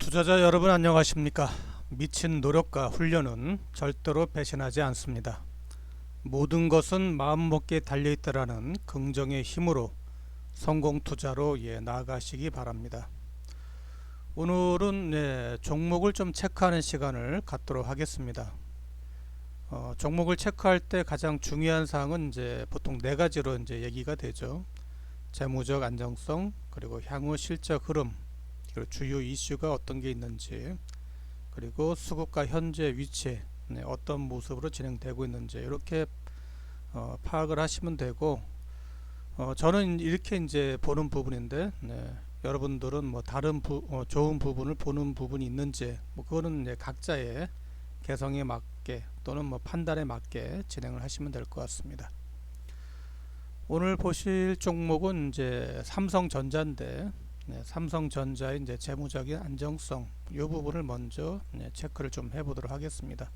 투자자 여러분 안녕하십니까? 미친 노력과 훈련은 절대로 배신하지 않습니다. 모든 것은 마음먹기에 달려있다라는 긍정의 힘으로 성공 투자로 나아가시기 바랍니다. 오늘은 종목을 좀 체크하는 시간을 갖도록 하겠습니다. 종목을 체크할 때 가장 중요한 사항은 보통 네 가지로 얘기가 되죠. 재무적 안정성, 그리고 향후 실적 흐름, 그리고 주요 이슈가 어떤 게 있는지, 그리고 수급과 현재 위치, 어떤 모습으로 진행되고 있는지 이렇게 파악을 하시면 되고, 저는 이렇게 보는 부분인데, 여러분들은 뭐 다른 좋은 부분을 보는 부분이 있는지, 그거는 각자의 개성에 맞게 또는 판단에 맞게 진행을 하시면 될 것 같습니다. 오늘 보실 종목은 삼성전자인데, 삼성전자의 재무적인 안정성 이 부분을 먼저 체크를 좀 해보도록 하겠습니다.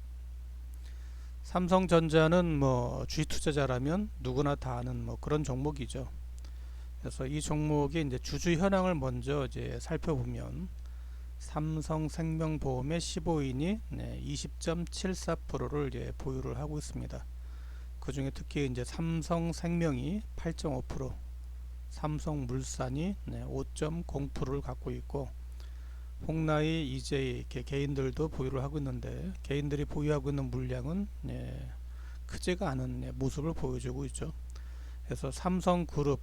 삼성전자는 주식 투자자라면 누구나 다 아는 그런 종목이죠. 그래서 이 종목의 주주 현황을 먼저 살펴보면 삼성생명보험의 15인이 20.74%를 보유를 하고 있습니다. 그 중에 특히 삼성생명이 8.5%, 삼성물산이 5.0%를 갖고 있고, 홍나이, 이제이 개인들도 보유를 하고 있는데, 개인들이 보유하고 있는 물량은 크지가 않은 모습을 보여주고 있죠. 그래서 삼성그룹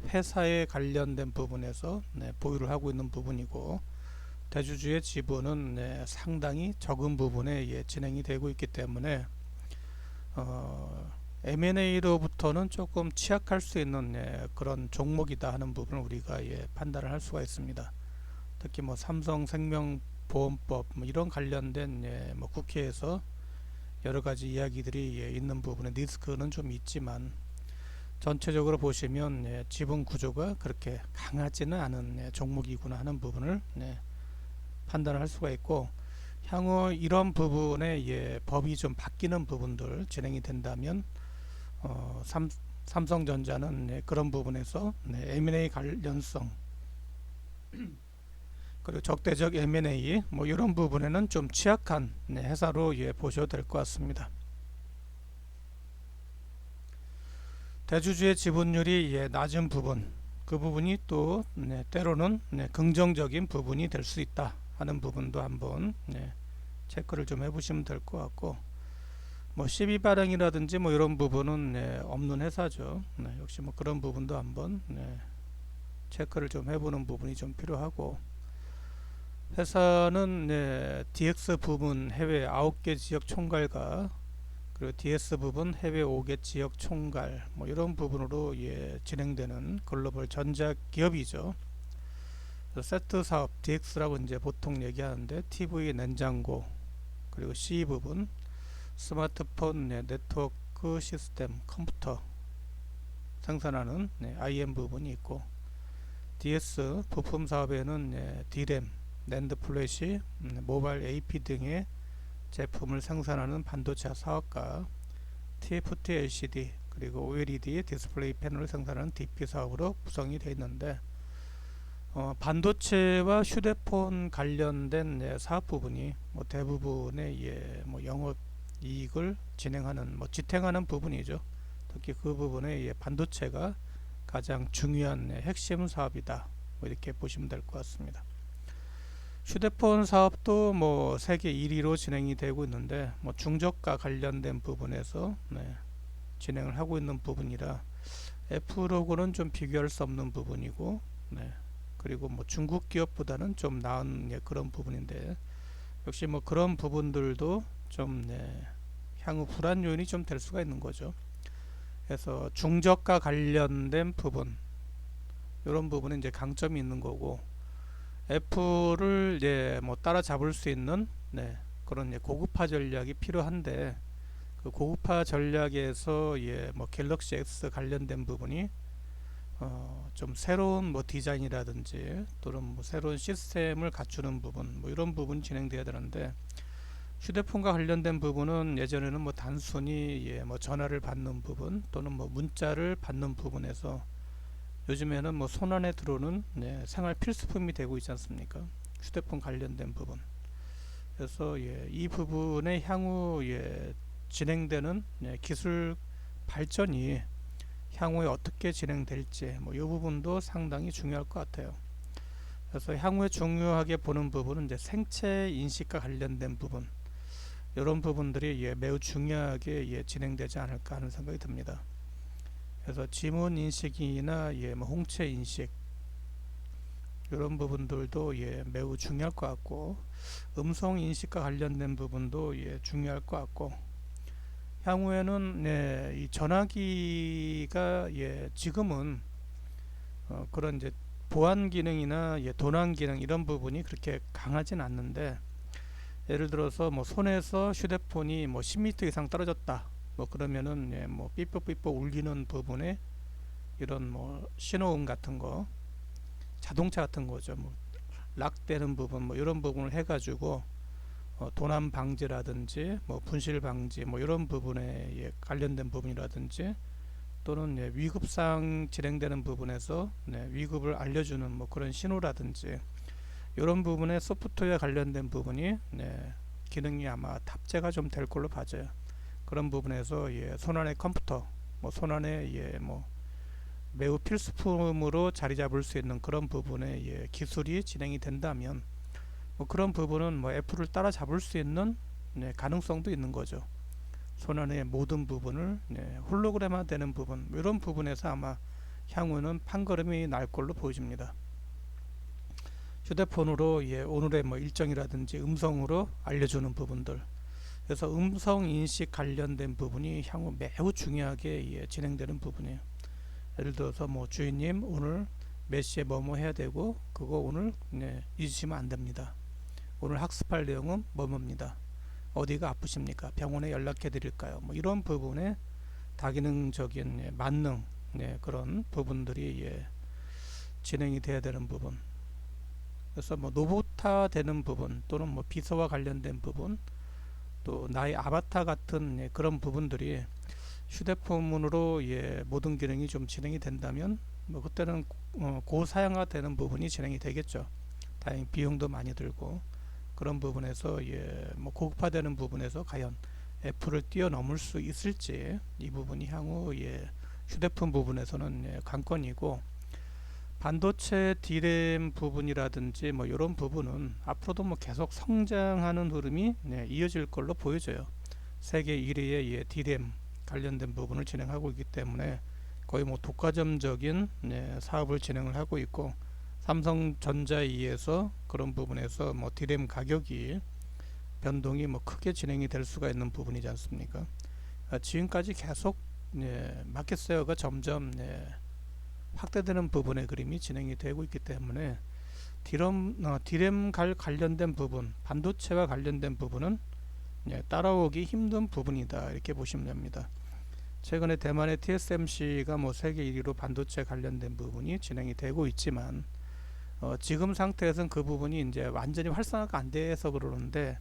회사에 관련된 부분에서 보유를 하고 있는 부분이고, 대주주의 지분은 상당히 적은 부분에 진행이 되고 있기 때문에 M&A로부터는 조금 취약할 수 있는 그런 종목이다 하는 부분을 우리가 판단을 할 수가 있습니다. 특히 삼성생명보험법 이런 관련된 국회에서 여러 가지 이야기들이 있는 부분에 리스크는 좀 있지만, 전체적으로 보시면 지분 구조가 그렇게 강하지는 않은 종목이구나 하는 부분을 판단을 할 수가 있고, 향후 이런 부분에 법이 좀 바뀌는 부분들 진행이 된다면 삼성전자는 그런 부분에서 M&A 관련성, 그리고 적대적 M&A 이런 부분에는 좀 취약한 회사로 보셔도 될 것 같습니다. 대주주의 지분율이 낮은 부분, 그 부분이 또 때로는 긍정적인 부분이 될 수 있다 하는 부분도 한번 체크를 좀 해보시면 될 것 같고, 시비 발행이라든지 이런 부분은 없는 회사죠. 역시 그런 부분도 한번 체크를 좀 해보는 부분이 좀 필요하고, 회사는 DX 부분 해외 9개 지역 총괄과 그리고 DS 부분 해외 5개 지역 총괄 이런 부분으로 진행되는 글로벌 전자 기업이죠. 세트 사업 DX라고 보통 얘기하는데, TV 냉장고, 그리고 C 부분 스마트폰 네트워크 시스템 컴퓨터 생산하는 IM 부분이 있고, DS 부품 사업에는 D램, 낸드 플래시, 모바일 AP 등의 제품을 생산하는 반도체 사업과 TFT LCD 그리고 OLED 디스플레이 패널을 생산하는 DP 사업으로 구성이 되어 있는데, 반도체와 휴대폰 관련된 사업 부분이 대부분의 영업 이익을 진행하는 지탱하는 부분이죠. 특히 그 부분에 반도체가 가장 중요한 핵심 사업이다 이렇게 보시면 될 것 같습니다. 휴대폰 사업도 세계 1위로 진행이 되고 있는데, 중저가 관련된 부분에서 진행을 하고 있는 부분이라 애플하고는 좀 비교할 수 없는 부분이고, 그리고 중국 기업보다는 좀 나은 그런 부분인데, 역시 그런 부분들도 좀 향후 불안 요인이 좀 될 수가 있는 거죠. 그래서 중저가 관련된 부분, 이런 부분은 강점이 있는 거고, 애플을 따라잡을 수 있는 그런 고급화 전략이 필요한데, 그 고급화 전략에서 갤럭시 X 관련된 부분이 좀 새로운 디자인이라든지 또는 새로운 시스템을 갖추는 부분 이런 부분이 진행돼야 되는데, 휴대폰과 관련된 부분은 예전에는 단순히 전화를 받는 부분 또는 문자를 받는 부분에서 요즘에는 손안에 들어오는 생활 필수품이 되고 있지 않습니까? 휴대폰 관련된 부분. 그래서 이 부분의 향후 진행되는 기술 발전이 향후에 어떻게 진행될지 이 부분도 상당히 중요할 것 같아요. 그래서 향후에 중요하게 보는 부분은 이제 생체 인식과 관련된 부분, 이런 부분들이 매우 중요하게 진행되지 않을까 하는 생각이 듭니다. 그래서 지문 인식이나 뭐 홍채 인식, 이런 부분들도 매우 중요할 것 같고, 음성 인식과 관련된 부분도 중요할 것 같고, 향후에는 이 전화기가 지금은 그런 이제 보안 기능이나 도난 기능 이런 부분이 그렇게 강하진 않는데, 예를 들어서 뭐 손에서 휴대폰이 뭐 10m 이상 떨어졌다, 뭐 그러면은 뭐 삐뽀삐뽀 울리는 부분에 이런 뭐 신호음 같은 거, 자동차 같은 거죠. 뭐 락되는 부분, 뭐 이런 부분을 해가지고 도난 방지라든지 뭐 분실 방지 뭐 이런 부분에 관련된 부분이라든지, 또는 위급상 진행되는 부분에서 위급을 알려주는 뭐 그런 신호라든지, 이런 부분에 소프트웨어 관련된 부분이 기능이 아마 탑재가 좀 될 걸로 봐져요. 그런 부분에서 손안의 컴퓨터, 뭐 손안의 뭐 매우 필수품으로 자리 잡을 수 있는 그런 부분의 기술이 진행이 된다면, 뭐 그런 부분은 뭐 애플을 따라잡을 수 있는 가능성도 있는 거죠. 손안의 모든 부분을 홀로그램화 되는 부분, 이런 부분에서 아마 향후는 판걸음이 날 걸로 보여집니다. 휴대폰으로 오늘의 뭐 일정이라든지 음성으로 알려주는 부분들, 그래서 음성 인식 관련된 부분이 향후 매우 중요하게 진행되는 부분이에요. 예를 들어서 뭐 주인님 오늘 몇 시에 뭐뭐 해야 되고, 그거 오늘 잊으시면 안 됩니다. 오늘 학습할 내용은 뭐뭐입니다. 어디가 아프십니까? 병원에 연락해 드릴까요? 뭐 이런 부분에 다기능적인 만능 그런 부분들이 진행이 돼야 되는 부분. 그래서 뭐 로봇화 되는 부분, 또는 뭐 비서와 관련된 부분, 또 나의 아바타 같은 그런 부분들이 휴대폰으로 모든 기능이 좀 진행이 된다면, 뭐 그때는 고사양화 되는 부분이 진행이 되겠죠. 다행히 비용도 많이 들고, 그런 부분에서 뭐 고급화되는 부분에서 과연 애플을 뛰어넘을 수 있을지, 이 부분이 향후 휴대폰 부분에서는 관건이고, 반도체 D램 부분이라든지 뭐 이런 부분은 앞으로도 뭐 계속 성장하는 흐름이 이어질 걸로 보여져요. 세계 1위의 D램 관련된 부분을 진행하고 있기 때문에 거의 뭐 독과점적인 사업을 진행을 하고 있고, 삼성전자에 의해서 그런 부분에서 뭐 D램 가격이 변동이 뭐 크게 진행이 될 수가 있는 부분이지 않습니까? 지금까지 계속 마켓세어가 점점 확대되는 부분의 그림이 진행이 되고 있기 때문에 D램 관련된 부분, 반도체와 관련된 부분은 따라오기 힘든 부분이다, 이렇게 보시면 됩니다. 최근에 대만의 TSMC가 뭐 세계 1위로 반도체 관련된 부분이 진행이 되고 있지만, 지금 상태에서는 그 부분이 이제 완전히 활성화가 안 돼서 그러는데,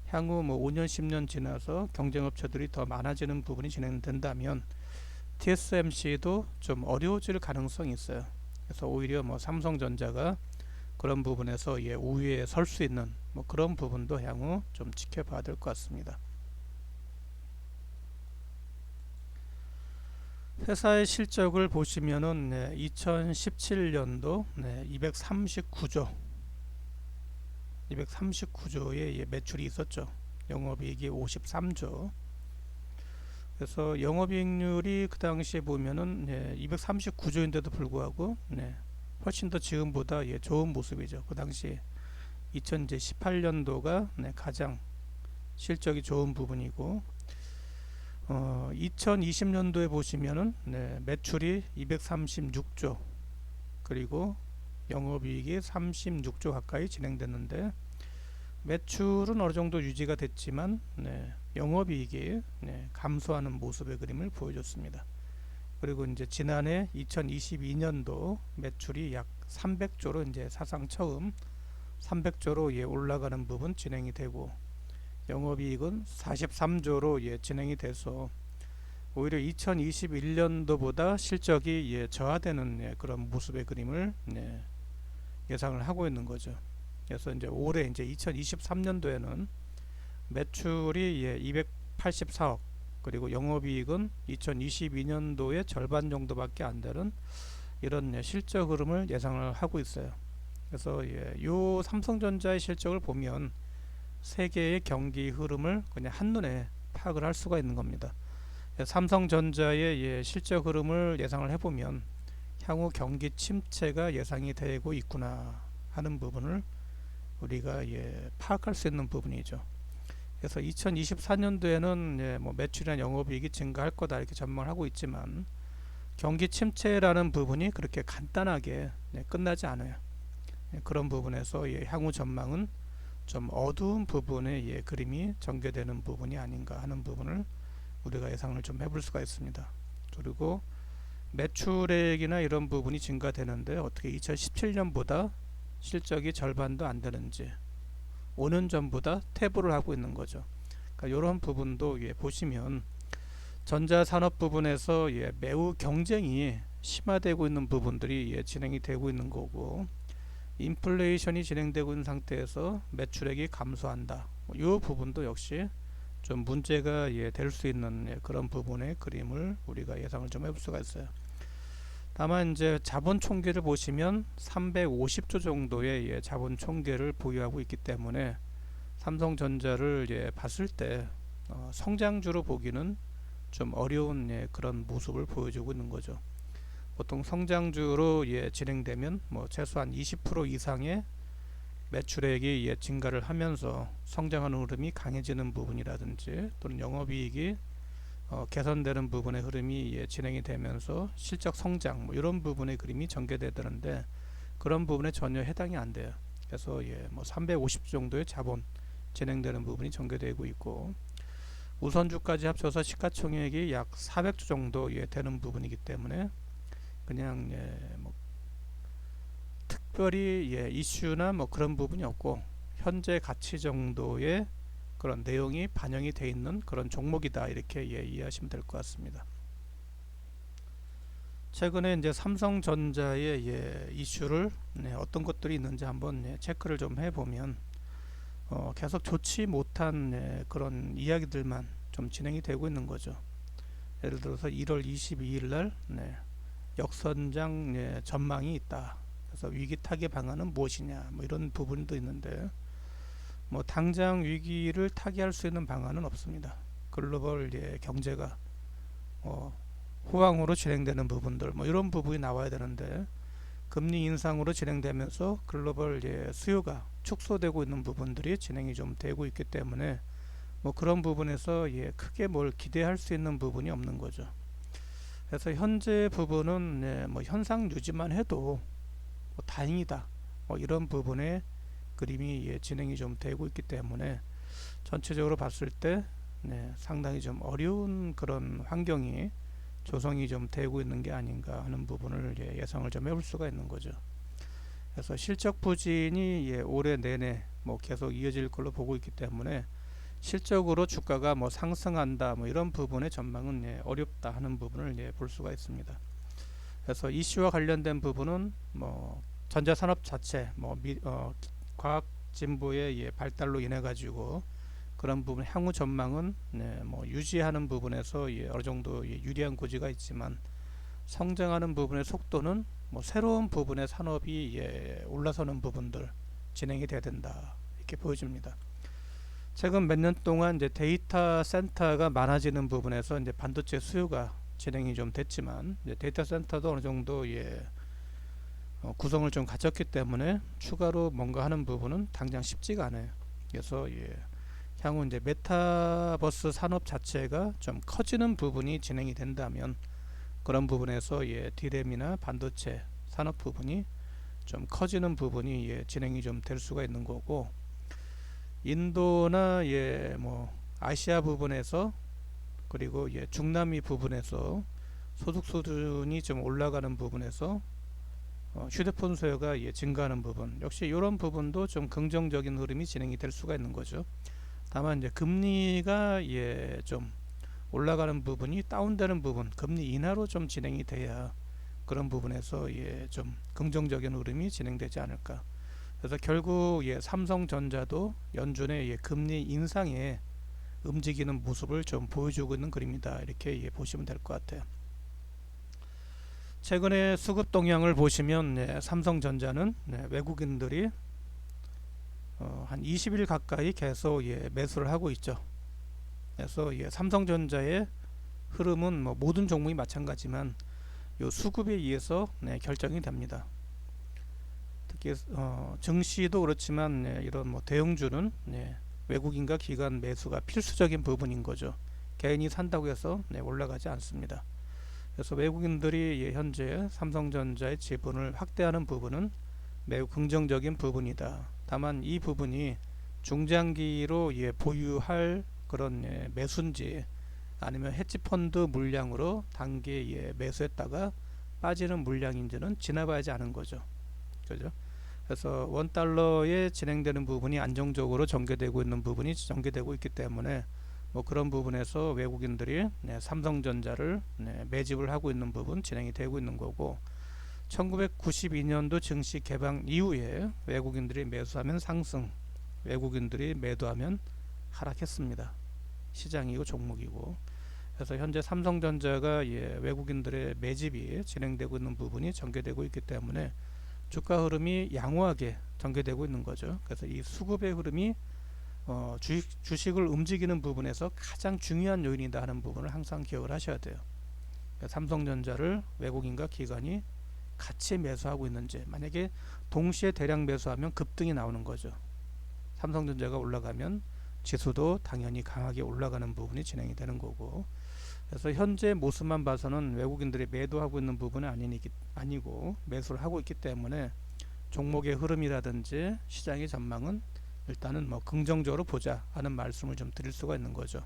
향후 뭐 5년 10년 지나서 경쟁업체들이 더 많아지는 부분이 진행된다면 TSMC도 좀 어려워질 가능성이 있어요. 그래서 오히려 뭐 삼성전자가 그런 부분에서 우위에 설 수 있는 뭐 그런 부분도 향후 좀 지켜봐야 될 것 같습니다. 회사의 실적을 보시면은 2017년도 239조의 매출이 있었죠. 영업이익이 53조. 그래서 영업이익률이 그 당시에 보면은 239조인데도 불구하고 훨씬 더 지금보다 좋은 모습이죠. 그 당시 2018년도가 가장 실적이 좋은 부분이고, 2020년도에 보시면은 매출이 236조, 그리고 영업이익이 36조 가까이 진행됐는데, 매출은 어느 정도 유지가 됐지만 영업이익이 감소하는 모습의 그림을 보여줬습니다. 그리고 이제 지난해 2022년도 매출이 약 300조로 이제 사상 처음 300조로 올라가는 부분 진행이 되고, 영업이익은 43조로 진행이 돼서 오히려 2021년도보다 실적이 저하되는 그런 모습의 그림을 예상을 하고 있는 거죠. 그래서 이제 올해 이제 2023년도에는 매출이 284억, 그리고 영업이익은 2022년도의 절반 정도밖에 안 되는 이런 실적 흐름을 예상을 하고 있어요. 그래서 요 삼성전자의 실적을 보면 세계의 경기 흐름을 그냥 한눈에 파악을 할 수가 있는 겁니다. 삼성전자의 실적 흐름을 예상을 해보면 향후 경기 침체가 예상이 되고 있구나 하는 부분을 우리가 파악할 수 있는 부분이죠. 그래서 2024년도에는 뭐 매출이나 영업이익이 증가할 거다 이렇게 전망을 하고 있지만 경기 침체라는 부분이 그렇게 간단하게 끝나지 않아요. 그런 부분에서 향후 전망은 좀 어두운 부분의 그림이 전개되는 부분이 아닌가 하는 부분을 우리가 예상을 좀 해볼 수가 있습니다. 그리고 매출액이나 이런 부분이 증가되는데 어떻게 2017년보다 실적이 절반도 안 되는지 5년 전보다 퇴보를 하고 있는 거죠. 그러니까 이런 부분도 보시면 전자산업 부분에서 매우 경쟁이 심화되고 있는 부분들이 진행이 되고 있는 거고, 인플레이션이 진행되고 있는 상태에서 매출액이 감소한다. 이 부분도 역시 좀 문제가 될 수 있는 그런 부분의 그림을 우리가 예상을 좀 해볼 수가 있어요. 다만 이제 자본 총계를 보시면 350조 정도의 자본 총계를 보유하고 있기 때문에 삼성전자를 봤을 때 성장주로 보기는 좀 어려운 그런 모습을 보여주고 있는 거죠. 보통 성장주로 진행되면 뭐 최소한 20% 이상의 매출액이 증가를 하면서 성장하는 흐름이 강해지는 부분이라든지 또는 영업이익이 개선되는 부분의 흐름이 진행이 되면서 실적 성장 뭐 이런 부분의 그림이 전개되는데 그런 부분에 전혀 해당이 안 돼요. 그래서 뭐 350 정도의 자본 진행되는 부분이 전개되고 있고, 우선주까지 합쳐서 시가총액이 약 400조 정도 되는 부분이기 때문에 그냥 뭐 특별히 이슈나 뭐 그런 부분이 없고 현재 가치 정도의 그런 내용이 반영이 돼 있는 그런 종목이다 이렇게 이해하시면 될 것 같습니다. 최근에 이제 삼성전자의 이슈를 어떤 것들이 있는지 한번 체크를 좀 해보면 계속 좋지 못한 그런 이야기들만 좀 진행이 되고 있는 거죠. 예를 들어서 1월 22일 날 역선장 전망이 있다. 그래서 위기 타개 방안은 무엇이냐 뭐 이런 부분도 있는데 뭐 당장 위기를 타개할 수 있는 방안은 없습니다. 글로벌 경제가 호황으로 진행되는 부분들 뭐 이런 부분이 나와야 되는데 금리 인상으로 진행되면서 글로벌 수요가 축소되고 있는 부분들이 진행이 좀 되고 있기 때문에 뭐 그런 부분에서 크게 뭘 기대할 수 있는 부분이 없는 거죠. 그래서 현재 부분은 뭐 현상 유지만 해도 뭐 다행이다 뭐 이런 부분의 그림이 진행이 좀 되고 있기 때문에 전체적으로 봤을 때 상당히 좀 어려운 그런 환경이 조성이 좀 되고 있는 게 아닌가 하는 부분을 예상을 좀 해볼 수가 있는 거죠. 그래서 실적 부진이 올해 내내 뭐 계속 이어질 걸로 보고 있기 때문에 실적으로 주가가 뭐 상승한다 뭐 이런 부분의 전망은 어렵다 하는 부분을 볼 수가 있습니다. 그래서 이슈와 관련된 부분은 뭐 전자산업 자체 뭐 과학 진보의 발달로 인해 가지고 그런 부분 향후 전망은 뭐 유지하는 부분에서 어느 정도 유리한 고지가 있지만 성장하는 부분의 속도는 뭐 새로운 부분의 산업이 올라서는 부분들 진행이 돼야 된다 이렇게 보여집니다. 최근 몇 년 동안 이제 데이터 센터가 많아지는 부분에서 이제 반도체 수요가 진행이 좀 됐지만 이제 데이터 센터도 어느 정도 구성을 좀 갖췄기 때문에 추가로 뭔가 하는 부분은 당장 쉽지가 않아요. 그래서 향후 이제 메타버스 산업 자체가 좀 커지는 부분이 진행이 된다면 그런 부분에서 디램이나 반도체 산업 부분이 좀 커지는 부분이 진행이 좀 될 수가 있는 거고, 인도나 뭐 아시아 부분에서 그리고 중남미 부분에서 소득 수준이 좀 올라가는 부분에서 휴대폰 수요가 증가하는 부분 역시 이런 부분도 좀 긍정적인 흐름이 진행이 될 수가 있는 거죠. 다만 이제 금리가 좀 올라가는 부분이 다운되는 부분 금리 인하로 좀 진행이 돼야 그런 부분에서 좀 긍정적인 흐름이 진행되지 않을까 그래서 결국 삼성전자도 연준의 금리 인상에 움직이는 모습을 좀 보여주고 있는 그림이다. 이렇게 보시면 될 것 같아요. 최근에 수급 동향을 보시면 삼성전자는 외국인들이 한 20일 가까이 계속 매수를 하고 있죠. 그래서 삼성전자의 흐름은 뭐 모든 종목이 마찬가지지만 요 수급에 의해서 결정이 됩니다. 특히 증시도 그렇지만 이런 뭐 대형주는 외국인과 기관 매수가 필수적인 부분인 거죠. 개인이 산다고 해서 올라가지 않습니다. 그래서 외국인들이 현재 삼성전자의 지분을 확대하는 부분은 매우 긍정적인 부분이다. 다만 이 부분이 중장기로 보유할 그런 매수인지 아니면 헤지펀드 물량으로 단기에 매수했다가 빠지는 물량인지는 지나봐야지 아는 거죠. 그죠? 그래서 원달러에 진행되는 부분이 안정적으로 전개되고 있는 부분이 전개되고 있기 때문에 뭐 그런 부분에서 외국인들이 삼성전자를 매집을 하고 있는 부분 진행이 되고 있는 거고, 1992년도 증시 개방 이후에 외국인들이 매수하면 상승, 외국인들이 매도하면 하락했습니다. 시장이고 종목이고. 그래서 현재 삼성전자가 외국인들의 매집이 진행되고 있는 부분이 전개되고 있기 때문에 주가 흐름이 양호하게 전개되고 있는 거죠. 그래서 이 수급의 흐름이 주식을 움직이는 부분에서 가장 중요한 요인이다 하는 부분을 항상 기억을 하셔야 돼요. 그러니까 삼성전자를 외국인과 기관이 같이 매수하고 있는지, 만약에 동시에 대량 매수하면 급등이 나오는 거죠. 삼성전자가 올라가면 지수도 당연히 강하게 올라가는 부분이 진행이 되는 거고, 그래서 현재 모습만 봐서는 외국인들이 매도하고 있는 부분은 아니고 매수를 하고 있기 때문에 종목의 흐름이라든지 시장의 전망은 일단은 뭐 긍정적으로 보자 하는 말씀을 좀 드릴 수가 있는 거죠.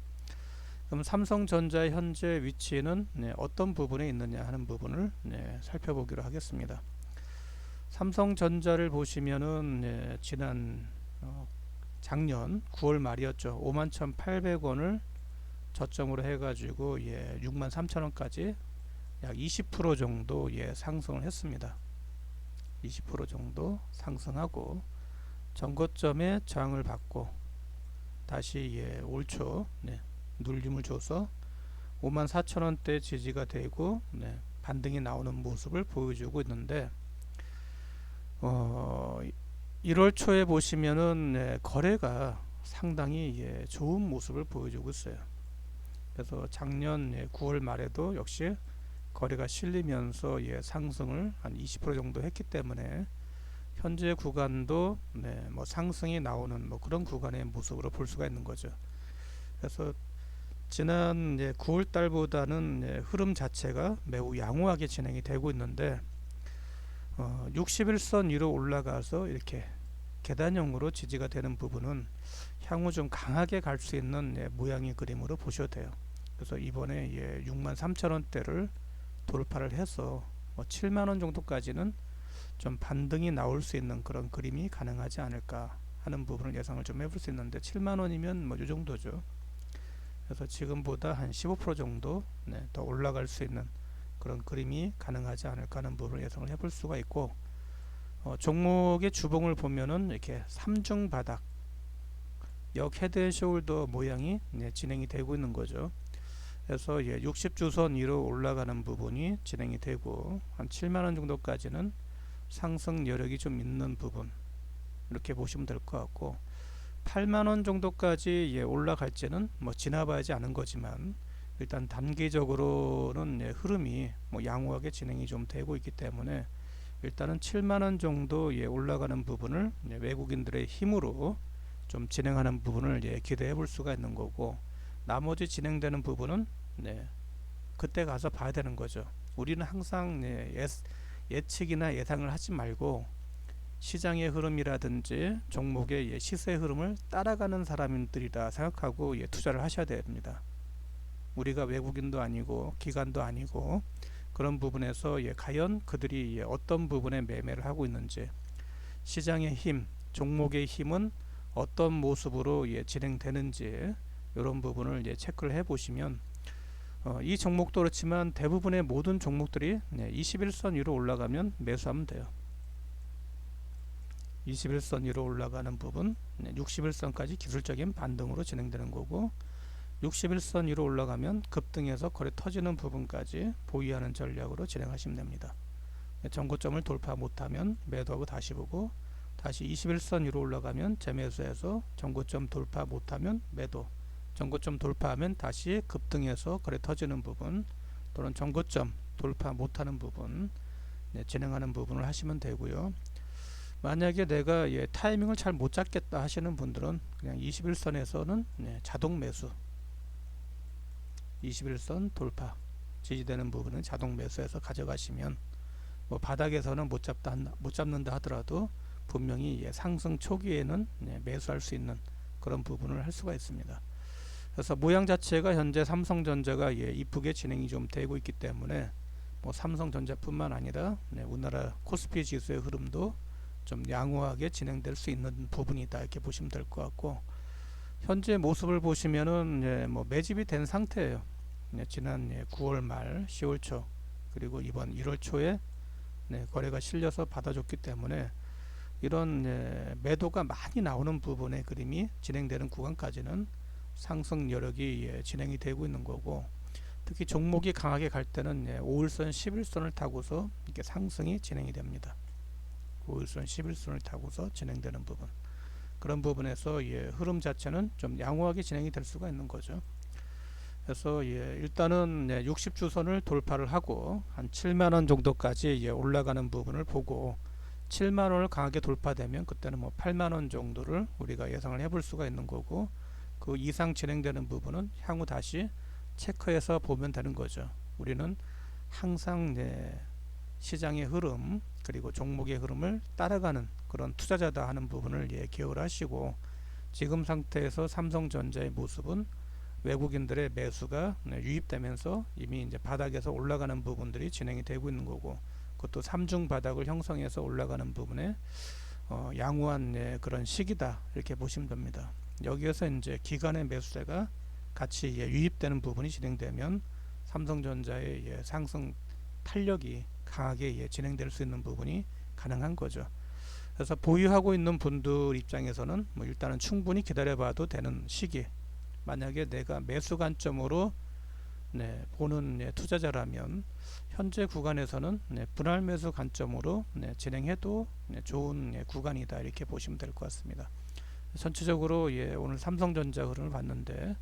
그럼 삼성전자의 현재 위치는 어떤 부분에 있느냐 하는 부분을 살펴보기로 하겠습니다. 삼성전자를 보시면은 지난 작년 9월 말이었죠. 51,800원을 저점으로 해가지고 63,000원까지 약 20% 정도 상승을 했습니다. 20% 정도 상승하고 전고점에 저항을 받고 다시 올 초 눌림을 줘서 54,000원대 지지가 되고 반등이 나오는 모습을 보여주고 있는데, 1월 초에 보시면은 거래가 상당히 좋은 모습을 보여주고 있어요. 그래서 작년 9월 말에도 역시 거래가 실리면서 상승을 한 20% 정도 했기 때문에 현재 구간도 뭐 상승이 나오는 뭐 그런 구간의 모습으로 볼 수가 있는 거죠. 그래서 지난 9월 달보다는 흐름 자체가 매우 양호하게 진행이 되고 있는데, 61선 위로 올라가서 이렇게 계단형으로 지지가 되는 부분은 향후 좀 강하게 갈 수 있는 모양의 그림으로 보셔도 돼요. 그래서 이번에 63,000원대를 돌파를 해서 7만원 정도까지는 좀 반등이 나올 수 있는 그런 그림이 가능하지 않을까 하는 부분을 예상을 좀 해볼 수 있는데, 7만원이면 뭐 이 정도죠. 그래서 지금보다 한 15% 정도 더 올라갈 수 있는 그런 그림이 가능하지 않을까 하는 부분을 예상을 해볼 수가 있고, 종목의 주봉을 보면은 이렇게 3중 바닥 역 헤드앤숄더 모양이 진행이 되고 있는 거죠. 그래서 60주선 위로 올라가는 부분이 진행이 되고 한 7만원 정도까지는 상승 여력이 좀 있는 부분, 이렇게 보시면 될 것 같고, 8만원 정도까지 올라갈지는 뭐 지나봐야지 않은 거지만 일단 단기적으로는 흐름이 뭐 양호하게 진행이 좀 되고 있기 때문에 일단은 7만원 정도 올라가는 부분을 외국인들의 힘으로 좀 진행하는 부분을 기대해 볼 수가 있는 거고, 나머지 진행되는 부분은 그때 가서 봐야 되는 거죠. 우리는 항상 예측이나 예상을 하지 말고 시장의 흐름이라든지 종목의 시세 흐름을 따라가는 사람들이라 생각하고 투자를 하셔야 됩니다. 우리가 외국인도 아니고 기관도 아니고 그런 부분에서 과연 그들이 어떤 부분에 매매를 하고 있는지, 시장의 힘, 종목의 힘은 어떤 모습으로 진행되는지 이런 부분을 체크를 해 보시면, 이 종목도 그렇지만 대부분의 모든 종목들이 21선 위로 올라가면 매수하면 돼요. 21선 위로 올라가는 부분, 61선까지 기술적인 반등으로 진행되는 거고, 61선 위로 올라가면 급등해서 거래 터지는 부분까지 보유하는 전략으로 진행하시면 됩니다. 전고점을 돌파 못하면 매도하고 다시 보고, 다시 21선 위로 올라가면 재매수해서 전고점 돌파 못하면 매도, 전고점 돌파하면 다시 급등해서 거래 터지는 부분, 또는 전고점 돌파 못하는 부분, 진행하는 부분을 하시면 되고요. 만약에 내가 타이밍을 잘 못 잡겠다 하시는 분들은 그냥 21선에서는 자동 매수, 21선 돌파 지지되는 부분은 자동 매수해서 가져가시면, 뭐 바닥에서는 못 잡는다 하더라도 분명히 상승 초기에는 매수할 수 있는 그런 부분을 할 수가 있습니다. 그래서 모양 자체가 현재 삼성전자가 이쁘게 진행이 좀 되고 있기 때문에, 뭐 삼성전자뿐만 아니라 우리나라 코스피 지수의 흐름도 좀 양호하게 진행될 수 있는 부분이다, 이렇게 보시면 될 것 같고, 현재 모습을 보시면은 뭐 매집이 된 상태예요. 지난 9월 말 10월 초 그리고 이번 1월 초에 거래가 실려서 받아줬기 때문에, 이런 매도가 많이 나오는 부분의 그림이 진행되는 구간까지는 상승 여력이 진행이 되고 있는 거고, 특히 종목이 강하게 갈 때는 5일선 11선을 타고서 이렇게 상승이 진행이 됩니다. 5일선 11선을 타고서 진행되는 부분, 그런 부분에서 흐름 자체는 좀 양호하게 진행이 될 수가 있는 거죠. 그래서 일단은 60주선을 돌파를 하고 한 7만원 정도까지 올라가는 부분을 보고, 7만원을 강하게 돌파되면 그때는 뭐 8만원 정도를 우리가 예상을 해볼 수가 있는 거고, 그 이상 진행되는 부분은 향후 다시 체크해서 보면 되는 거죠. 우리는 항상 시장의 흐름 그리고 종목의 흐름을 따라가는 그런 투자자다 하는 부분을 기억을 하시고, 지금 상태에서 삼성전자의 모습은 외국인들의 매수가 유입되면서 이미 이제 바닥에서 올라가는 부분들이 진행이 되고 있는 거고, 그것도 3중 바닥을 형성해서 올라가는 부분에 양호한 그런 시기다, 이렇게 보시면 됩니다. 여기에서 이제 기관의 매수세가 같이 유입되는 부분이 진행되면 삼성전자의 상승 탄력이 강하게 진행될 수 있는 부분이 가능한 거죠. 그래서 보유하고 있는 분들 입장에서는 뭐 일단은 충분히 기다려봐도 되는 시기, 만약에 내가 매수 관점으로 보는 투자자라면 현재 구간에서는 분할 매수 관점으로 진행해도 좋은 구간이다, 이렇게 보시면 될 것 같습니다. 전체적으로 오늘 삼성전자 흐름을 봤는데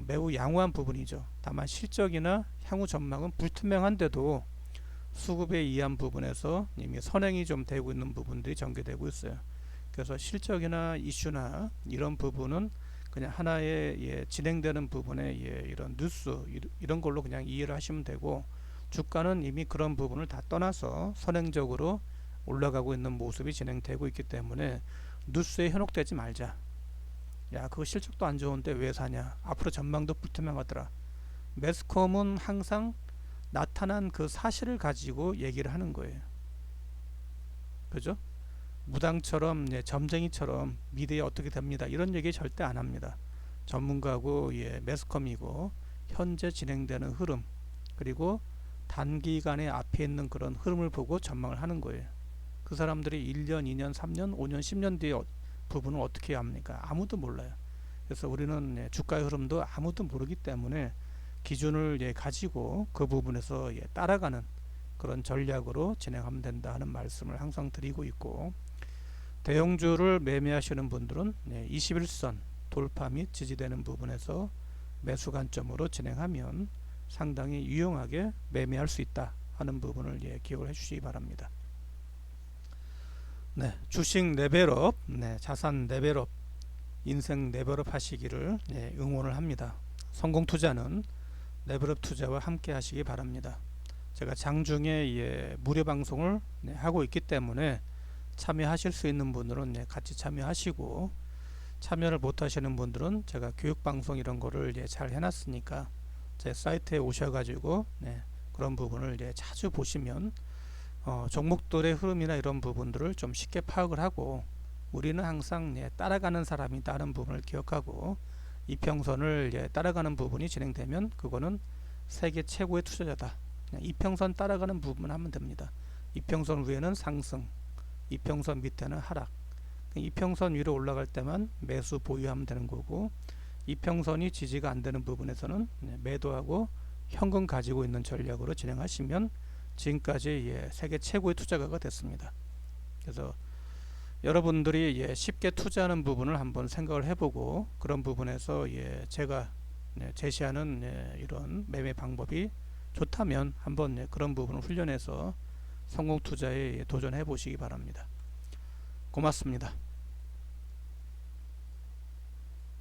매우 양호한 부분이죠. 다만 실적이나 향후 전망은 불투명한데도 수급에 의한 부분에서 이미 선행이 좀 되고 있는 부분들이 전개되고 있어요. 그래서 실적이나 이슈나 이런 부분은 그냥 하나의 진행되는 부분의 이런 뉴스 이런 걸로 그냥 이해를 하시면 되고, 주가는 이미 그런 부분을 다 떠나서 선행적으로 올라가고 있는 모습이 진행되고 있기 때문에 뉴스에 현혹되지 말자. 야, 그거 실적도 안 좋은데 왜 사냐, 앞으로 전망도 불투명하더라. 매스컴은 항상 나타난 그 사실을 가지고 얘기를 하는 거예요. 그죠? 무당처럼 점쟁이처럼 미래에 어떻게 됩니다, 이런 얘기 절대 안 합니다. 전문가고 매스컴이고 현재 진행되는 흐름, 그리고 단기간에 앞에 있는 그런 흐름을 보고 전망을 하는 거예요. 그 사람들이 1년, 2년, 3년, 5년, 10년 뒤에 부분을 어떻게 합니까? 아무도 몰라요. 그래서 우리는 주가의 흐름도 아무도 모르기 때문에 기준을 가지고 그 부분에서 따라가는 그런 전략으로 진행하면 된다 하는 말씀을 항상 드리고 있고, 대형주를 매매하시는 분들은 21선 돌파 및 지지되는 부분에서 매수 관점으로 진행하면 상당히 유용하게 매매할 수 있다 하는 부분을 기억을 해 주시기 바랍니다. 주식 레벨업, 자산 레벨업, 인생 레벨업 하시기를 응원을 합니다. 성공 투자는 레벨업 투자와 함께 하시기 바랍니다. 제가 장중에 무료 방송을 하고 있기 때문에 참여하실 수 있는 분들은 같이 참여하시고, 참여를 못 하시는 분들은 제가 교육방송 이런 거를 잘 해놨으니까 제 사이트에 오셔가지고 그런 부분을 자주 보시면 종목들의 흐름이나 이런 부분들을 좀 쉽게 파악을 하고, 우리는 항상 따라가는 사람이다는 부분을 기억하고, 이평선을 따라가는 부분이 진행되면 그거는 세계 최고의 투자자다, 이평선 따라가는 부분 하면 됩니다. 이평선 위에는 상승, 이평선 밑에는 하락. 이평선 위로 올라갈 때만 매수 보유하면 되는 거고, 이평선이 지지가 안 되는 부분에서는 매도하고 현금 가지고 있는 전략으로 진행하시면 지금까지 세계 최고의 투자가가 됐습니다. 그래서 여러분들이 쉽게 투자하는 부분을 한번 생각을 해보고, 그런 부분에서 제가 제시하는 이런 매매 방법이 좋다면 한번 그런 부분을 훈련해서 성공 투자에 도전해 보시기 바랍니다. 고맙습니다.